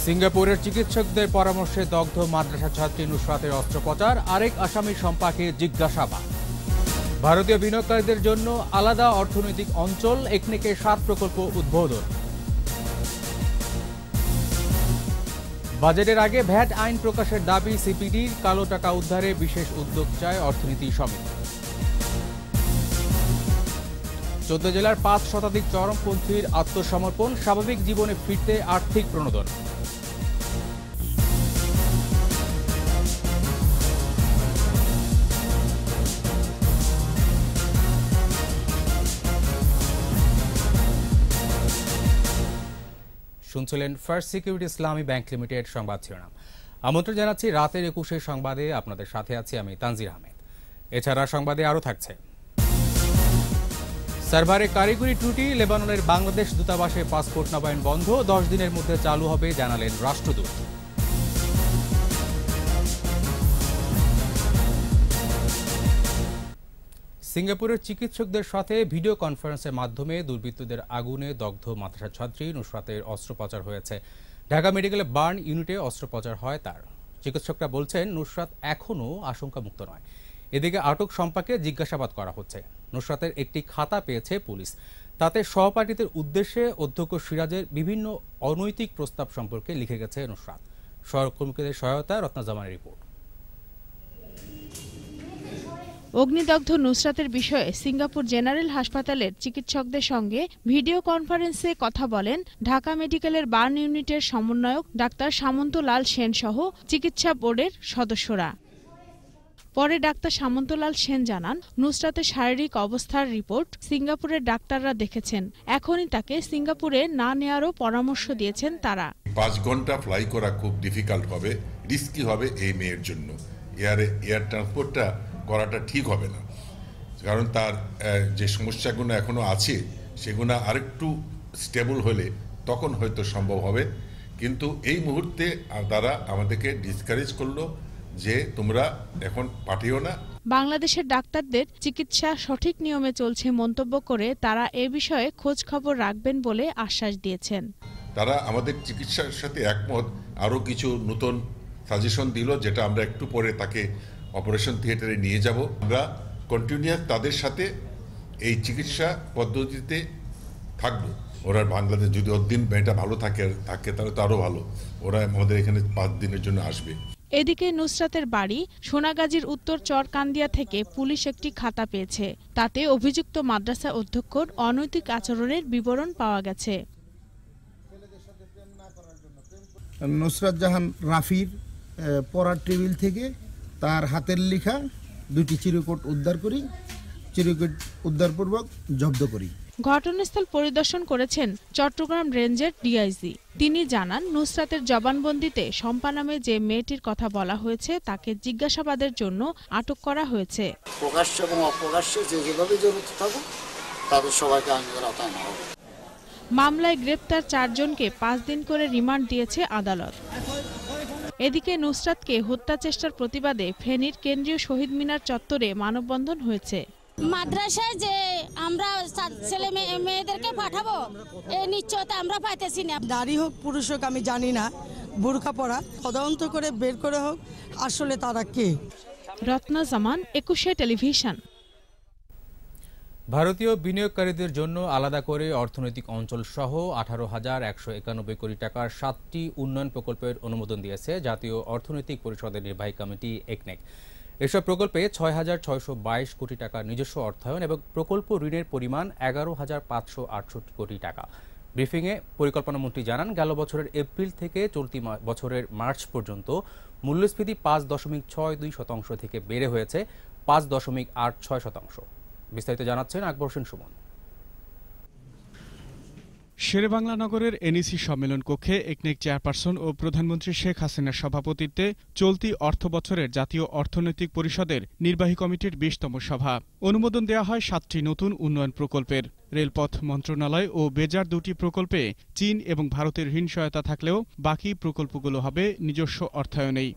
সিঙ্গাপুরের চিকিৎসকদের পরামর্শে দগ্ধ মাদ্রাসা ছাত্রী নুসরাতের অস্ত্রোপচার, আরেক আসামি শম্পাকে জিজ্ঞাসাবাদ। ভারতীয় বিনিয়োগকারীদের জন্য আলাদা অর্থনৈতিক অঞ্চল, একনেকে 7 প্রকল্প উদ্বোধন। বাজেটের আগে ভ্যাট আইন প্রকাশের দাবি সিপিডির, কালো টাকা উদ্ধারে বিশেষ উদ্যোগ চায় অর্থনীতি সমিতি। 14 জেলার 5 শতাধিক চরমপন্থীর আত্মসমর্পণ, স্বাভাবিক জীবনে ফিরতে আর্থিক প্রণোদনা। শুনছিলেন ফার্স্ট সিকিউরিটি ইসলামী ব্যাংক লিমিটেড সংবাদ শিরোনাম। আমন্ত্রণ জানাচ্ছি রাতের 21 সংবাদে, আপনাদের সাথে আছি আমি তানজির আহমেদ। এছাড়া সংবাদে আরও থাকছে: সার্ভারে কারিগরি ত্রুটি, লেবাননের বাংলাদেশ দূতাবাসে পাসপোর্ট নবায়ন বন্ধ, 10 দিনের মধ্যে চালু হবে জানালেন রাষ্ট্রদূত। সিঙ্গাপুরের চিকিৎসকদের সাথে ভিডিও কনফারেন্সের মাধ্যমে দুর্বৃত্তদের আগুনে দগ্ধ মাদ্রাসা ছাত্রী নুসরাতের অস্ত্রোপচার হয়েছে। ঢাকা মেডিকেলে বার্ন ইউনিটে অস্ত্রোপচার হয় তার। চিকিৎসকরা বলছেন নুসরাত এখনও আশঙ্কামুক্ত নয়। এদিকে আটক শম্পাকে জিজ্ঞাসাবাদ করা হচ্ছে। নুসরাতের একটি খাতা পেয়েছে পুলিশ, তাতে সহপাঠীদের উদ্দেশ্যে অধ্যক্ষ সিরাজের বিভিন্ন অনৈতিক প্রস্তাব সম্পর্কে লিখে গেছে নুসরাত। সহকর্মীদের সহায়তায় রত্নাজামানের রিপোর্ট। অগ্নিদগ্ধ নুসরাতের বিষয়ে সিঙ্গাপুর জেনারেল হাসপাতালের চিকিৎসকদের সঙ্গে ভিডিও কনফারেন্সে কথা বলেন ঢাকা মেডিকেলের বার্ন ইউনিটের সমন্বয়ক ডাক্তার সামন্ত লাল সেন সহ চিকিৎসা বোর্ডের সদস্যরা। পরে ডাক্তার সামন্ত লাল সেন জানান, নুসরাতের শারীরিক অবস্থার রিপোর্ট সিঙ্গাপুরের ডাক্তাররা দেখেছেন, এখনই তাকে সিঙ্গাপুরে না নেওয়ারও পরামর্শ দিয়েছেন তারা। 5 ঘন্টা ফ্লাই করা খুব ডিফিকাল্ট হবে, রিস্কি হবে এই মেয়ের জন্য। এয়ার ট্রান্সপোর্টটা করাটা ঠিক হবে না, কারণ তার যে সমস্যাগুলো এখনো আছে সেগুলো আরেকটু স্টেবল হলে তখন হয়তো সম্ভব হবে। কিন্তু এই মুহূর্তে তারা আমাদেরকে ডিসকারেজ করলো যে তোমরা এখন পাঠিও না। বাংলাদেশের ডাক্তারদের চিকিৎসা সঠিক নিয়মে চলছে মন্তব্য করে তারা এ বিষয়ে খোঁজ খবর রাখবেন বলে আশ্বাস দিয়েছেন। তারা আমাদের চিকিৎসার সাথে একমত, আরও কিছু নতুন সাজেশন দিল, যেটা আমরা একটু পরে তাকে অপারেশন থিয়েটারে নিয়ে যাব। আমরা কন্টিনিউয়াস তাদের সাথে এই চিকিৎসা পদ্ধতিতে থাকবো। ওরা বাংলাদেশ যদি ওদিন মেয়েটা ভালো থাকে তাহলে তো আরও ভালো। ওরা আমাদের এখানে 5 দিনের জন্য আসবে। এদিকে নুসরাতের বাড়ি সোনাগাজীর উত্তর চরকান্দিয়া থেকে পুলিশ একটি খাতা পেয়েছে, তাতে অভিযুক্ত মাদ্রাসা অধ্যক্ষর অনৈতিক আচরণের বিবরণ পাওয়া গেছে। নুসরাত জাহান রাফির পড়ার টেবিল থেকে তার হাতের লেখা 2টি চিরকুট উদ্ধার করি, চিরকুট উদ্ধারপূর্বক জব্দ করি। ঘটনাস্থল পরিদর্শন করেছেন চট্টগ্রাম রেঞ্জের ডিআইজি। তিনি জানান, নুসরাতের জবানবন্দিতে শম্পা নামে যে মেয়েটির কথা বলা হয়েছে তাকে জিজ্ঞাসাবাদের জন্য আটক করা হয়েছে। প্রকাশ্য এবং অপ্রকাশ্যে যেভাবে জড়িত থাকুক তাদের সবাইকে আইনের আওতায় আনা হবে। মামলায় গ্রেপ্তার 4 জনকে 5 দিন করে রিমান্ড দিয়েছে আদালত। এদিকে নুসরাতকে হত্যা চেষ্টার প্রতিবাদে ফেনীর কেন্দ্রীয় শহীদ মিনার চত্বরে মানববন্ধন হয়েছে। মাদ্রাসায় যে আমরা ছেলে মেয়েদেরকে পাঠাবো এই নিশ্চয়তা আমরা পাইতেছি না। নারী হোক পুরুষ হোক আমি জানি না, বোরকা পরা তদন্ত করে বের করে হোক আসলে তারা কে। রত্নাজামান, 21 টেলিভিশন। ভারতীয় বিনিয়োগকারীদের জন্য আলাদা করে অর্থনৈতিক অঞ্চল সহ 18,191 কোটি টাকার 7টি উন্নয়ন প্রকল্পের অনুমোদন দিয়েছে জাতীয় অর্থনৈতিক পরিষদের নির্বাহী কমিটি একনেক। এসব প্রকল্পে 6,622 কোটি টাকার নিজস্ব অর্থায়ন এবং প্রকল্প ঋণের পরিমাণ 11,568 কোটি টাকা। ব্রিফিংয়ে পরিকল্পনামন্ত্রী জানান, গেল বছরের এপ্রিল থেকে চলতি বছরের মার্চ পর্যন্ত মূল্যস্ফীতি 5.62% থেকে বেড়ে হয়েছে 5.86%। বিস্তারিত জানাচ্ছেন আকবর হোসেন সুমন। শেরেবাংলা নগরের এনইসি সম্মেলন কক্ষে একনেক চেয়ারপারসন ও প্রধানমন্ত্রী শেখ হাসিনার সভাপতিত্বে চলতি অর্থ বছরের জাতীয় অর্থনৈতিক পরিষদের নির্বাহী কমিটির 20তম সভা। অনুমোদন দেওয়া হয় 7টি নতুন উন্নয়ন প্রকল্পের। রেলপথ মন্ত্রণালয় ও বেজার 2টি প্রকল্পে চীন এবং ভারতের ঋণ সহায়তা থাকলেও বাকি প্রকল্পগুলো হবে নিজস্ব অর্থায়নেই।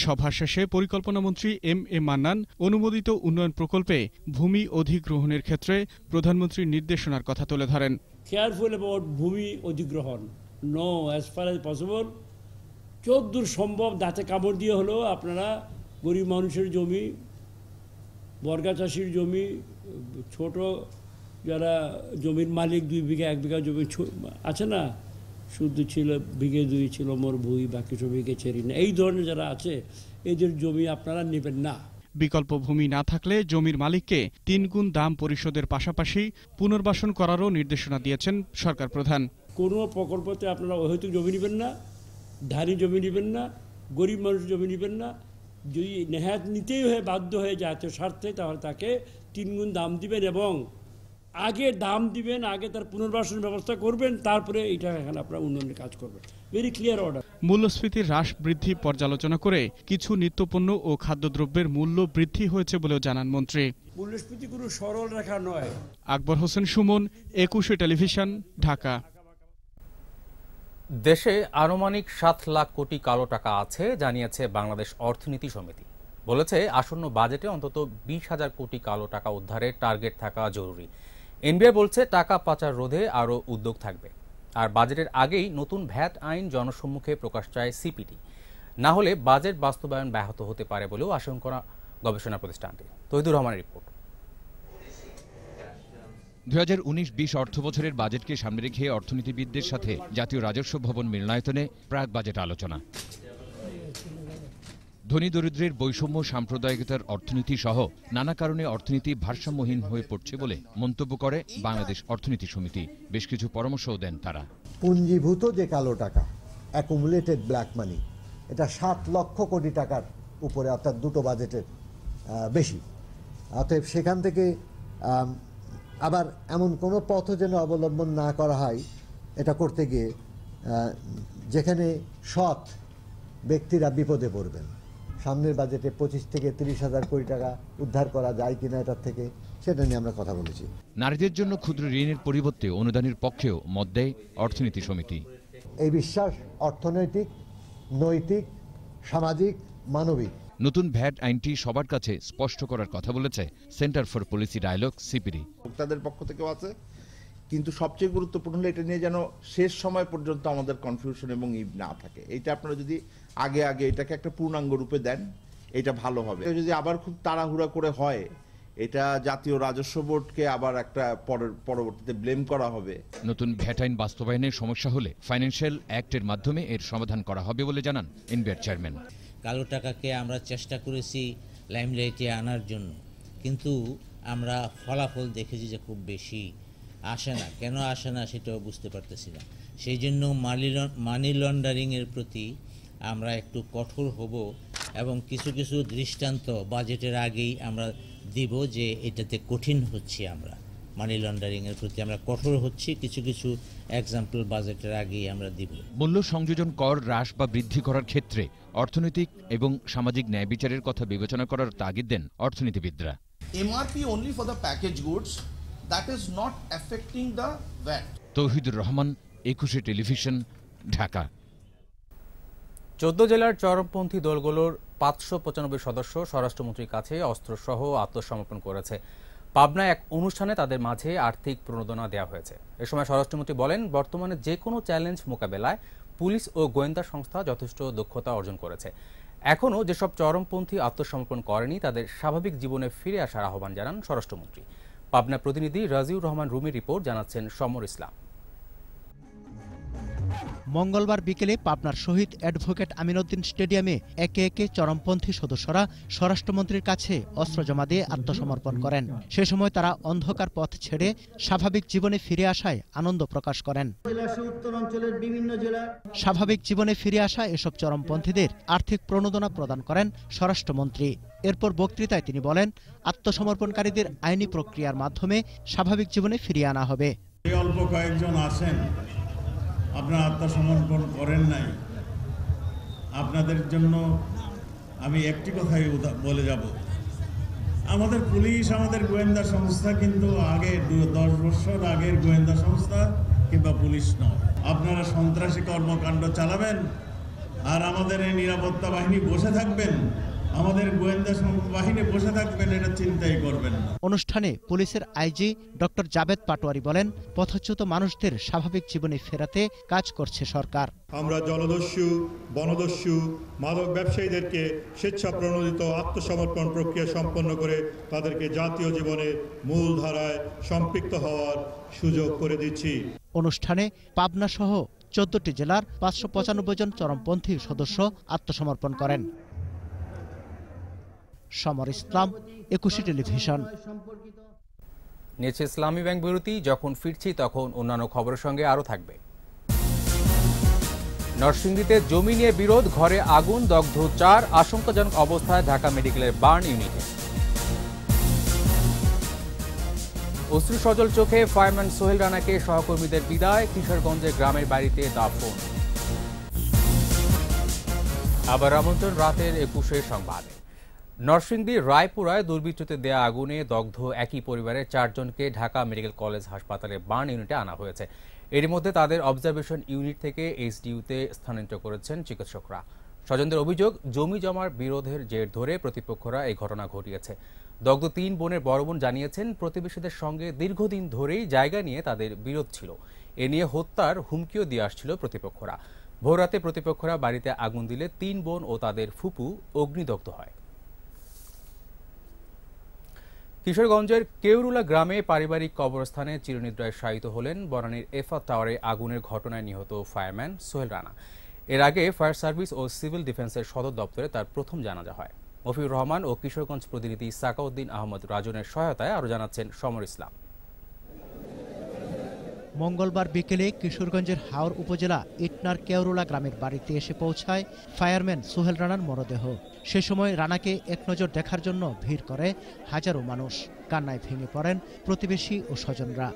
সভা শেষে পরিকল্পনামন্ত্রী এম.এ. মান্নান অনুমোদিত উন্নয়ন প্রকল্পে ভূমি অধিগ্রহণের ক্ষেত্রে প্রধানমন্ত্রীর নির্দেশনার কথা তুলে ধরেন। কেয়ারফুল অ্যাবাউট ভূমি অধিগ্রহণ no, as far as possible যতদূর সম্ভব দাঁতে কামড় দিয়ে হলেও আপনারা গরিব মানুষের জমি, বর্গা চাষির জমি, ছোট যারা জমির মালিক 2 বিঘা 1 বিঘা জমি আছে না, শুধু ছিল বিঘে 2 ছিল মোর ভুই, বাকি সব বিঘে ছেড়ি না, এই ধরনের যারা আছে এদের জমি আপনারা নেবেন না। বিকল্প ভূমি না থাকলে জমির মালিককে 3 গুণ দাম পরিশোধের পাশাপাশি পুনর্বাসন করারও নির্দেশনা দিয়েছেন সরকার প্রধান। কোনো প্রকল্পতে আপনারা অহেতুক জমি নেবেন না, ধানি জমি নেবেন না, গরিব মানুষ জমি নেবেন না। যদি নেহাত নিতেই হয়ে বাধ্য হয়ে জাতীয় স্বার্থে, তাহলে তাকে 3 গুণ দাম দিবেন এবং আগে দাম দিবেন, আগে তার পুনর্বাসন ব্যবস্থা করবেন, তারপরে এটা এখানে আপনারা উন্নয়নের কাজ করবেন। Very clear order. মূল্যস্ফীতির হ্রাস বৃদ্ধি পর্যালোচনা করে কিছু নিত্যপণ্য ও খাদ্যদ্রব্যের মূল্য বৃদ্ধি হয়েছে বলেও জানান মন্ত্রী। মূল্যস্ফীতি কোনো সরল রেখা নয়। আকবর হোসেন সুমন, 21 টেলিভিশন, ঢাকা। দেশে আনুমানিক 7 লাখ কোটি কালো টাকা আছে জানিয়েছে বাংলাদেশ অর্থনীতি সমিতি। বলেছে আসন্ন বাজেটে অন্তত 20,000 কোটি কালো টাকা উদ্ধারের টার্গেট থাকা জরুরি। এনবিআর বলছে টাকা পাচার রোধে আরও উদ্যোগ থাকবে। আর বাজেটের আগেই নতুন ভ্যাট আইন জনসম্মুখে প্রকাশ চায় সিপিডি, না হলে বাজেট বাস্তবায়ন ব্যাহত হতে পারে বলেও আশঙ্কা গবেষণা প্রতিষ্ঠানটি। তহিদুর রহমানের রিপোর্ট। 2019-20 অর্থবছরের বাজেটকে সামনে রেখে অর্থনীতিবিদদের সাথে জাতীয় রাজস্ব ভবন মিলনায়তনে প্রাক বাজেট আলোচনা। ধনী দরিদ্রের বৈষম্য, সাম্প্রদায়িকতার অর্থনীতি সহ নানা কারণে অর্থনীতি ভারসাম্যহীন হয়ে পড়ছে বলে মন্তব্য করে বাংলাদেশ অর্থনীতি সমিতি। বেশ কিছু পরামর্শও দেন তারা। পুঞ্জীভূত যে কালো টাকা, অ্যাকুমুলেটেড ব্ল্যাক মানি, এটা 7 লক্ষ কোটি টাকার উপরে, অর্থাৎ 2টো বাজেটের বেশি। অতএব সেখান থেকে আবার এমন কোনো পথ যেন অবলম্বন না করা হয় এটা করতে গিয়ে, যেখানে সৎ ব্যক্তিরা বিপদে পড়বেন। সামনের বাজেটে 25 থেকে 30,000 কোটি টাকা উদ্ধার করা যায় কিনা এটার থেকে, সেটা নিয়ে আমরা কথা বলেছি। নারীদের জন্য ক্ষুদ্র ঋণের পরিবর্তে অনুদানের পক্ষেও মত দেয় অর্থনীতি সমিতি। এই বিশ্বাস অর্থনৈতিক, নৈতিক, সামাজিক, মানবিক। নতুন ভ্যাট আইনটি সবার কাছে স্পষ্ট করার কথা বলেছে Centre for Policy Dialogue, CPD. ভোক্তাদের পক্ষ থেকেও আছে, কিন্তু সবচেয়ে গুরুত্বপূর্ণ হলো এটা নিয়ে যেন শেষ সময় পর্যন্ত আমাদের কনফিউশন এবং না থাকে। এইটা আপনারা যদি আগে এটাকে একটা পূর্ণাঙ্গ রূপে দেন, এটা ভালো হবে। যদি আবার খুব তাড়াহুড়া করে হয়, এটা জাতীয় রাজস্ব বোর্ডকে আবার একটা পরবর্তীতে ব্লেম করা হবে। নতুন ভ্যাট আইন বাস্তবায়নের সমস্যা হলে ফাইন্যান্সিয়াল অ্যাক্টের মাধ্যমে এর সমাধান করা হবে বলে জানান এনবিআর চেয়ারম্যান। কালো টাকাকে আমরা চেষ্টা করেছি লাইমলাইটে আনার জন্য, কিন্তু আমরা ফলাফল দেখেছি যে খুব বেশি আসে না। কেন আসে না সেটাও বুঝতে পারতেছি না। সেই জন্য মানি লন্ডারিংয়ের প্রতি আমরা একটু কঠোর হব এবং কিছু কিছু দৃষ্টান্ত বাজেটের আগেই আমরা দিব যে এটাতে কঠিন হচ্ছি। আমরা মানি লন্ডারিংয়ের প্রতি আমরা কঠোর হচ্ছি, কিছু কিছু এক্সাম্পল বাজেটের আগেই আমরা দিব। মূল্য সংযোজন কর হ্রাস বা বৃদ্ধি করার ক্ষেত্রে অর্থনৈতিক এবং সামাজিক ন্যায় বিচারের কথা বিবেচনা করার তাগিদ দেন অর্থনীতিবিদরা। MRP only for the packaged goods, that is not affecting the VAT. Touhidur Rahman, 21 television, Dhaka. 14 জেলার চরমপন্থী দলগুলোর 595 সদস্য স্বরাষ্ট্রমন্ত্রীর কাছে অস্ত্রসহ আত্মসমর্পণ করেছে। পাবনায় এক অনুষ্ঠানে তাদের মাঝে আর্থিক প্রণোদনা দেওয়া হয়েছে। এ সময় স্বরাষ্ট্রমন্ত্রী বলেন, বর্তমানে যে কোনো চ্যালেঞ্জ মোকাবেলায় পুলিশ ও গোয়েন্দা সংস্থা যথেষ্ট দক্ষতা অর্জন করেছে। এখনও যেসব চরমপন্থী আত্মসমর্পণ করেনি তাদের স্বাভাবিক জীবনে ফিরে আসার আহ্বান জানান স্বরাষ্ট্রমন্ত্রী। পাবনা প্রতিনিধি রাজিউর রহমান রুমির রিপোর্ট, জানাচ্ছেন সমর ইসলাম। মঙ্গলবার বিকেলে পাবনার শহীদ অ্যাডভোকেট আমিনউদ্দিন স্টেডিয়ামে একে একে চরমপন্থী সদস্যরা স্বরাষ্ট্রমন্ত্রীর কাছে অস্ত্র জমা দিয়ে আত্মসমর্পণ করেন। সে সময় তারা অন্ধকার পথ ছেড়ে স্বাভাবিক জীবনে ফিরে আসায় আনন্দ প্রকাশ করেন। স্বাভাবিক জীবনে ফিরে আসা এসব চরমপন্থীদের আর্থিক প্রণোদনা প্রদান করেন স্বরাষ্ট্রমন্ত্রী। এরপর বক্তৃতায় তিনি বলেন, আত্মসমর্পণকারীদের আইনি প্রক্রিয়ার মাধ্যমে স্বাভাবিক জীবনে ফিরিয়ে আনা হবে। অল্প কয়েকজন আছেন, আপনারা আত্মসমর্পণ করেন নাই, আপনাদের জন্য আমি একটি কথাই বলে যাব। আমাদের পুলিশ, আমাদের গোয়েন্দা সংস্থা কিন্তু আগে 10 বছর আগের গোয়েন্দা সংস্থা কিংবা পুলিশ নয়। আপনারা সন্ত্রাসী কর্মকাণ্ড চালাবেন আর আমাদের এই নিরাপত্তা বাহিনী বসে থাকবেন, আমাদের গোয়েন্দা বাহিনী বসে থাকবেন এটা চিন্তাই করবেন না। অনুষ্ঠানে পুলিশের আইজি ডক্টর জাবেদ পাটোয়ারি বলেন, পথচ্যুত মানুষদের স্বাভাবিক জীবনে ফেরাতে কাজ করছে সরকার। আমরা জলদস্যু, বনদস্যু, মাদক ব্যবসায়ীদেরকে স্বেচ্ছাপ্রণোদিত আত্মসমর্পণ প্রক্রিয়া সম্পন্ন করে তাদেরকে জাতীয় জীবনের মূল ধারায় সম্পৃক্ত হওয়ার সুযোগ করে দিচ্ছি। অনুষ্ঠানে পাবনা সহ 14টি জেলার 595 জন চরমপন্থী সদস্য আত্মসমর্পণ করেন। সমর ইসলাম, 21 টেলিভিশন। নিয়েছে ইসলামী ব্যাংক বিরতি। যখন ফিরছি তখন অন্যান্য খবরের সঙ্গে আরও থাকবে। নরসিংদীতে জমি নিয়ে বিরোধ, ঘরে আগুন, দগ্ধ 4, আশঙ্কাজনক অবস্থায় ঢাকা মেডিকেলের বার্ন ইউনিটে। অশ্রু সজল চোখে ফায়ারম্যান সোহেল রানাকে সহকর্মীদের বিদায়, কিশোরগঞ্জের গ্রামের বাড়িতে দাফন। আবার আমন্ত্রণ রাতের 21 সংবাদে। নরসিংদীর রায়পুরায় দুর্বৃত্তদের দেয়া আগুনে দগ্ধ একই পরিবারের 4 জনকে ঢাকা মেডিকেল কলেজ হাসপাতালে বার্ন ইউনিটে আনা হয়েছে। এর মধ্যে তাদের অবজারভেশন ইউনিট থেকে এইচডিইউতে স্থানান্তর করেছেন চিকিৎসকরা। স্বজনদের অভিযোগ, জমি জমার বিরোধের জের ধরে প্রতিপক্ষরা এই ঘটনা ঘটিয়েছে। দগ্ধ 3 বোনের বড় বোন জানিয়েছেন, প্রতিবেশীদের সঙ্গে দীর্ঘদিন ধরেই জায়গা নিয়ে তাদের বিরোধ ছিল। এ নিয়ে হত্যার হুমকিও দিয়ে আসছিল প্রতিপক্ষরা। ভোররাতে প্রতিপক্ষরা বাড়িতে আগুন দিলে 3 বোন ও তাদের ফুপু অগ্নিদগ্ধ হয়। কিশোরগঞ্জের কেউরুলা গ্রামে পারিবারিক কবরস্থানে চিরনিদ্রায় শায়িত হলেন বনানীর এফা টাওয়ারে আগুনের ঘটনায় নিহত ফায়ারম্যান সোহেল রানা। এর আগে ফায়ার সার্ভিস ও সিভিল ডিফেন্সের সদর দপ্তরে তার প্রথম জানাজা হয়। মফিউর রহমান ও কিশোরগঞ্জ প্রতিনিধি সাকাউদ্দিন আহমদ রাজনের সহায়তায় আরও জানাচ্ছেন সমর ইসলাম। মঙ্গলবার বিকেলে কিশোরগঞ্জের হাওর উপজেলা ইটনার কেওরুলা গ্রামের বাড়িতে এসে পৌঁছায় ফায়ারম্যান সোহেল রানার মরদেহ। সে সময় রানাকে এক নজর দেখার জন্য ভিড় করে হাজারো মানুষ। কান্নায় ভেঙে পড়েন প্রতিবেশী ও স্বজনরা।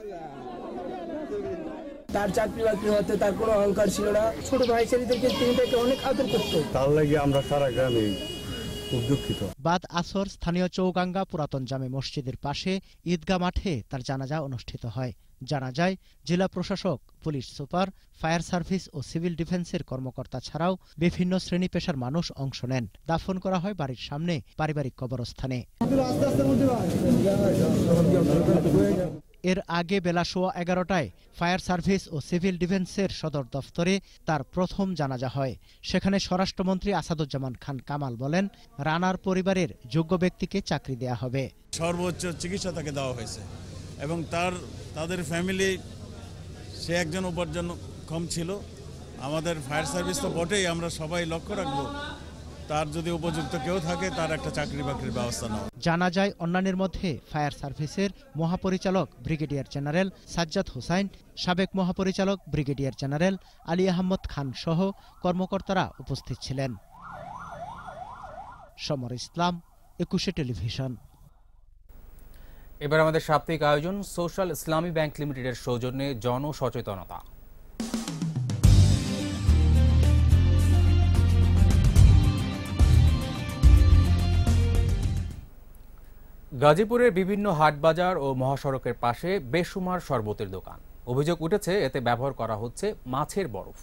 তার চাকরি বাকরি হতে তার কোনো অহংকার ছিল না। ছোট ভাই ছেলেদেরকে তিনি তাকে অনেক আদর করতো। তার লাগে আমরা সারা গ্রামে খুব দুঃখিত। বাদ আসর স্থানীয় চৌগাঙ্গা পুরাতন জামে মসজিদের পাশে ঈদগাহ মাঠে তার জানাজা অনুষ্ঠিত হয়। জানাজায় জেলা প্রশাসক, পুলিশ সুপার, ফায়ার সার্ভিস ও সিভিল ডিফেন্সের কর্মকর্তা ছাড়াও বিভিন্ন শ্রেণী পেশার মানুষ অংশ নেন। দাফন করা হয় বাড়ির সামনে পারিবারিক কবরস্থানে। এর আগে বেলা 11:15টায় ফায়ার সার্ভিস ও সিভিল ডিফেন্সের সদর দফতরে তার প্রথম জানাজা হয়। সেখানে স্বরাষ্ট্রমন্ত্রী আসাদুজ্জামান খান কামাল বলেন, রানার পরিবারের যোগ্য ব্যক্তিকে চাকরি দেয়া হবে। সর্বোচ্চ চিকিৎসা তাকে দেওয়া হয়েছে এবং তাদের ফ্যামিলি, সে একজন উপার্জনক্ষম ছিল। আমাদের ফায়ার সার্ভিস তো বটেই, আমরা সবাই লক্ষ্য রাখবো তার যদি উপযুক্ত কেউ থাকে তার একটা চাকরি বাকরির ব্যবস্থা নেওয়া। জানা যায় অন্যান্যের মধ্যে ফায়ার সার্ভিসের মহাপরিচালক ব্রিগেডিয়ার জেনারেল সাজ্জাদ হোসাইন, সাবেক মহাপরিচালক ব্রিগেডিয়ার জেনারেল আলী আহমদ খান সহ কর্মকর্তারা উপস্থিত ছিলেন। সমর ইসলাম, 21 টেলিভিশন। এবার আমাদের সাপ্তাহিক আয়োজন সোশ্যাল ইসলামী ব্যাংক লিমিটেডের সৌজন্যে জনসচেতনতা। গাজীপুরের বিভিন্ন হাটবাজার ও মহাসড়কের পাশে বেসুমার শরবতের দোকান। অভিযোগ উঠেছে এতে ব্যবহার করা হচ্ছে মাছের বরফ।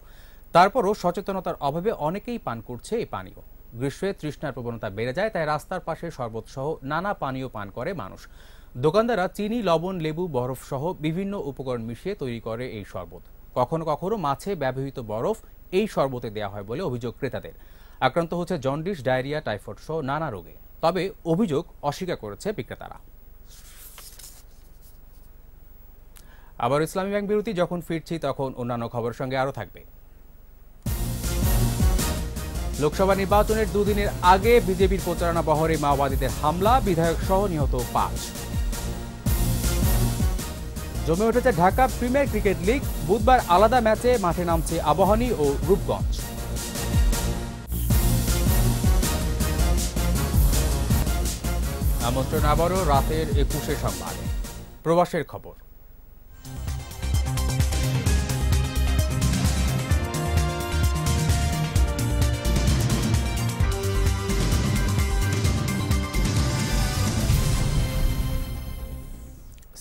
তারপরও সচেতনতার অভাবে অনেকেই পান করছে এই পানীয়। গ্রীষ্মে তৃষ্ণার প্রবণতা বেড়ে যায়, তাই রাস্তার পাশে শরবত সহ নানা পানীয় পান করে মানুষ। দোকানদাররা চিনি, লবণ, লেবু, বরফ সহ বিভিন্ন উপকরণ মিশিয়ে তৈরি করে এই শরবত। কখনো কখনো মাছে ব্যবহৃত বরফ এই শরবতে দেওয়া হয় বলে অভিযোগ ক্রেতাদের। আক্রান্ত হচ্ছে জন্ডিস, ডায়রিয়া, টাইফয়েড সহ নানা রোগে। তবে অভিযোগ অস্বীকার করেছে বিক্রেতারা। আবার ইসলামী ব্যাংক বিরতি। যখন ফিরছি তখন অন্যান্য খবরের সঙ্গে আরও থাকবে। লোকসভা নির্বাচনের দুদিনের আগে বিজেপির প্রচারণা বহরে মাওবাদীদের হামলা, বিধায়ক সহ নিহত 5। জমে উঠেছে ঢাকা প্রিমিয়ার ক্রিকেট লিগ। বুধবার আলাদা ম্যাচে মাঠে নামছে আবাহনী ও রূপগঞ্জ। আমন্ত্রণ আবারও রাতের 21 সংবাদে। প্রবাসের খবর।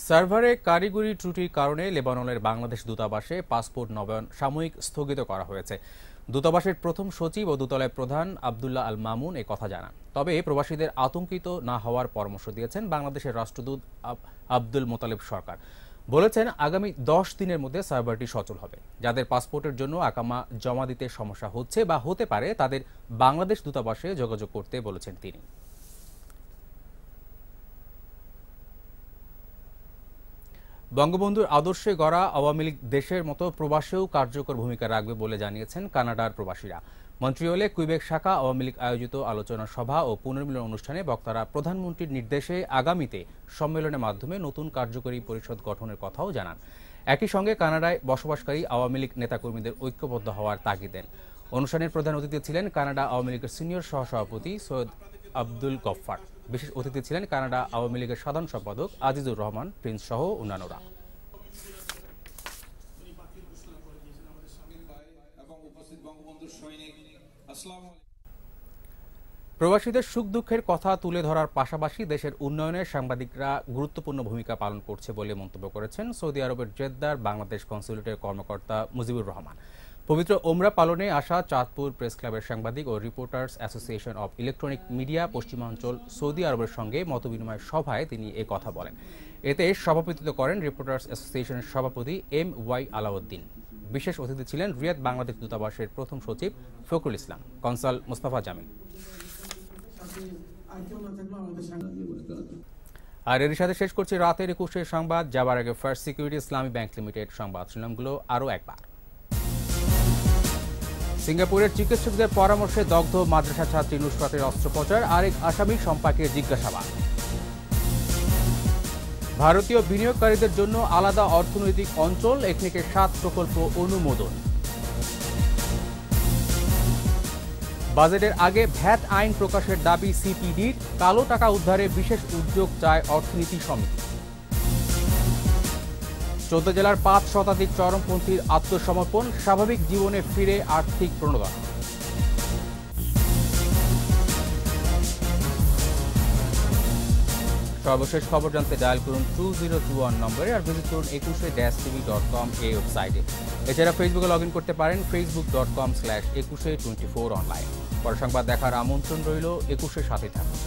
সার্ভারে কারিগরি ত্রুটির কারণে লেবাননের বাংলাদেশ দূতাবাসে পাসপোর্ট নবায়ন সাময়িক স্থগিত করা হয়েছে। দূতাবাসের প্রথম সচিব ও দূতালয় প্রধান আব্দুল্লাহ আল মামুন এ কথা জানান। তবে প্রবাসীদের আতঙ্কিত না হওয়ার পরামর্শ দিয়েছেন বাংলাদেশের রাষ্ট্রদূত আব্দুল মোতালেব সরকার। বলেছেন আগামী 10 দিনের মধ্যে সার্ভারটি সচল হবে। যাদের পাসপোর্টের জন্য আকামা জমা দিতে সমস্যা হচ্ছে বা হতে পারে তাদের বাংলাদেশ দূতাবাসে যোগাযোগ করতে বলেছেন তিনি। বঙ্গবন্ধুর আদর্শে গড়া আওয়ামী লীগ দেশের মতো প্রবাসেও কার্যকর ভূমিকা রাখবে বলে জানিয়েছেন কানাডার প্রবাসীরা। মন্ট্রিয়লে কুইবেক শাখা আওয়ামী লীগ আয়োজিত আলোচনা সভা ও পুনর্মিলন অনুষ্ঠানে বক্তারা প্রধানমন্ত্রীর নির্দেশে আগামীতে সম্মেলনের মাধ্যমে নতুন কার্যকরী পরিষদ গঠনের কথাও জানান। একই সঙ্গে কানাডায় বসবাসকারী আওয়ামী লীগ নেতাকর্মীদের ঐক্যবদ্ধ হওয়ার তাগিদ দেন। অনুষ্ঠানের প্রধান অতিথি ছিলেন কানাডা আওয়ামী লীগের সিনিয়র সহসভাপতি সৈয়দ আব্দুল গফফার। বিশেষ অতিথি ছিলেন কানাডা আওয়ামী লীগের সাধারণ সম্পাদক আজিজুর রহমান প্রিন্স সহ অন্যান্যরা। প্রবাসীদের সুখ দুঃখের কথা তুলে ধরার পাশাপাশি দেশের উন্নয়নে সাংবাদিকরা গুরুত্বপূর্ণ ভূমিকা পালন করছে বলে মন্তব্য করেছেন সৌদি আরবের জেদ্দার বাংলাদেশ কনস্যুলেটের কর্মকর্তা মুজিবুর রহমান। পবিত্র ওমরা পালনে আসা চাঁদপুর প্রেস ক্লাবের সাংবাদিক ও reporters association of electronic media পশ্চিমাঞ্চল সৌদি আরবের সঙ্গে মতবিনিময় সভায় তিনি এ কথা বলেন। এতে সভাপতিত্ব করেন রিপোর্টার্স অ্যাসোসিয়েশনের সভাপতি MY আলাউদ্দিন। বিশেষ অতিথি ছিলেন রিয়াদ বাংলাদেশ দূতাবাসের প্রথম সচিব ফখরুল ইসলাম, কনসাল মোস্তফা জামিল। আর এর সাথে শেষ করছি রাতের 21 সংবাদ। যাবার আগে ফার্স্ট সিকিউরিটি ইসলামী ব্যাংক লিমিটেড সংবাদ শিরোনামগুলো আরও একবার। সিঙ্গাপুরের চিকিৎসকদের পরামর্শে দগ্ধ মাদ্রাসা ছাত্রী নুসরাতের অস্ত্রোপচার, আরেক আসামির সম্পর্কে জিজ্ঞাসাবাদ। ভারতীয় বিনিয়োগকারীদের জন্য আলাদা অর্থনৈতিক অঞ্চল, একনেকের 7 প্রকল্প অনুমোদন। বাজেটের আগে ভ্যাট আইন প্রকাশের দাবি সিপিডির, কালো টাকা উদ্ধারে বিশেষ উদ্যোগ চায় অর্থনীতি সমিতি। 14 জেলার 5 শতাধিক চরমপন্থীর আত্মসমর্পণ, স্বাভাবিক জীবনে ফিরে আর্থিক প্রণোদনা। সর্বশেষ খবর জানতে ডায়াল করুন 2021 নম্বরে আর ভিজিট করুন 21-tv.com এই ওয়েবসাইটে। এছাড়া ফেসবুকে লগ ইন করতে পারেন facebook.com/2124 অনলাইন। পরে সংবাদ দেখার আমন্ত্রণ রইল। 21-এর সাথে থাকুন।